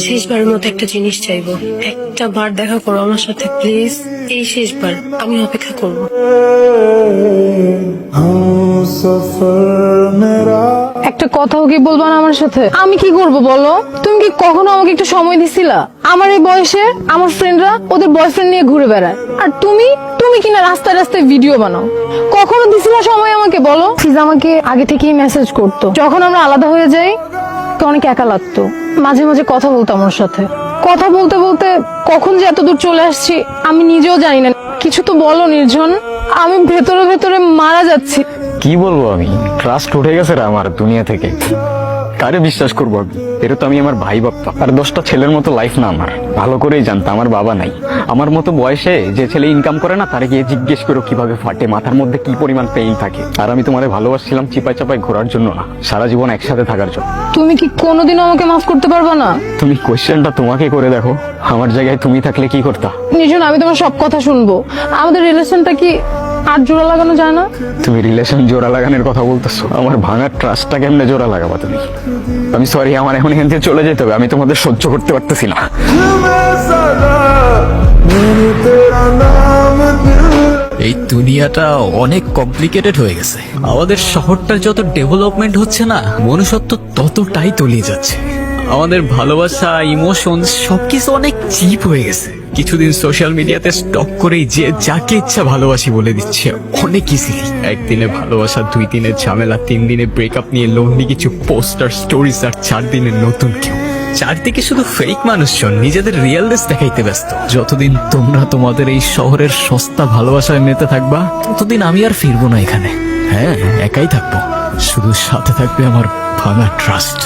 শেষবারের মতো একটা জিনিস চাইবো, একটা বার দেখা করো আমার সাথে প্লিজ। এই শেষবার, আমি অপেক্ষা করবো। একটা কথাও কি বলবা না আমার সাথে? আমি কি করব বলো? তুমি কি কখনো আমাকে একটু সময় দিছিলা? আমার এই বয়সে আমার ফ্রেন্ডরা ওদের বয়ফ্রেন্ড নিয়ে ঘুরে বেড়ায়, আর তুমি তুমি কিনা রাস্তায় রাস্তায় ভিডিও বানাও। কখনো দিছিলা সময় আমাকে বলো? প্লিজ আমাকে আগে থেকেই মেসেজ করতো। যখন আমরা আলাদা হয়ে যাই তো অনেক একা লাগতো। মাঝে মাঝে কথা বলতো আমার সাথে। কথা বলতে বলতে কখন যে এত দূর চলে আসছি আমি নিজেও জানি না। কিছু তো বলো নির্জন, আমি ভেতরে ভেতরে মারা যাচ্ছি। কি বলবো, আমি ট্রাস্ট উঠে গেছে রে আমার দুনিয়া থেকে। কারে বিশ্বাস করবো আমি? এটা তো আমি আমার ভাই ভাবতাম। আর 10টা ছেলের মতো লাইফ না আমার। ভালো করেই জানতাম আমার বাবা নাই। আমার মতো বয়সে যে ছেলে ইনকাম করে না, তারে গিয়ে জিজ্ঞেস করো কিভাবে ফাটে, মাথার মধ্যে কি পরিমাণ পেইন থাকে। আর আমি তোমারে ভালোবাসছিলাম চিপাই চাপাই ঘোরার জন্য না, সারা জীবন একসাথে থাকার জন্য। তুমি কি কোনোদিনও আমাকে মাফ করতে পারবা না? তুমি কোয়েশ্চেনটা তোমাকে করে দেখো, আমার জায়গায় তুমি থাকলে কি করতা? নির্জন, আমি তোমার সব কথা শুনবো। আমাদের রিলেশনটা কি আর জোড়া লাগানো যায় না? তুমি রিলেশন জোড়া লাগানোর কথা বলতেছো, আমার ভাঙার ট্রাস্টটা কেমনে জোড়া লাগাবা তুমি? আমি সরি, আমার এখন এখান থেকে চলে যেতে হবে। আমি তোমাদের সহ্য করতে পারতেছি না। এই দুনিয়াটা অনেক কমপ্লিকেটেড হয়ে গেছে। আমাদের শহরটার যত ডেভেলপমেন্ট হচ্ছে না, মনুষ্যত্ব ততটাই তলিয়ে যাচ্ছে। আমাদের ভালোবাসা, ইমোশন সবকিছু অনেক চিপ হয়ে গেছে। কিছুদিন সোশ্যাল মিডিয়াতে স্টক করেই যে যাকে ইচ্ছা ভালোবাসি বলে দিচ্ছে অনেক ইজিলি। একদিনে ভালোবাসা, 2 দিনের ঝামেলা, 3 দিনে ব্রেকআপ নিয়ে লোনলি কিছু পোস্টার স্টোরিজ, আর 4 দিনে নতুন কেউ। চারদিকে শুধু ফেক মানুষজন নিজেদের রিয়েলনেস দেখাইতে ব্যস্ত। যতদিন তোমরা তোমাদের এই শহরের সস্তা ভালোবাসায় মেতে থাকবা, ততদিন আমি আর ফিরবো না এখানে। হ্যাঁ, একাই থাকবো, শুধু সাথে থাকবে আমার ভাঙা ট্রাস্ট।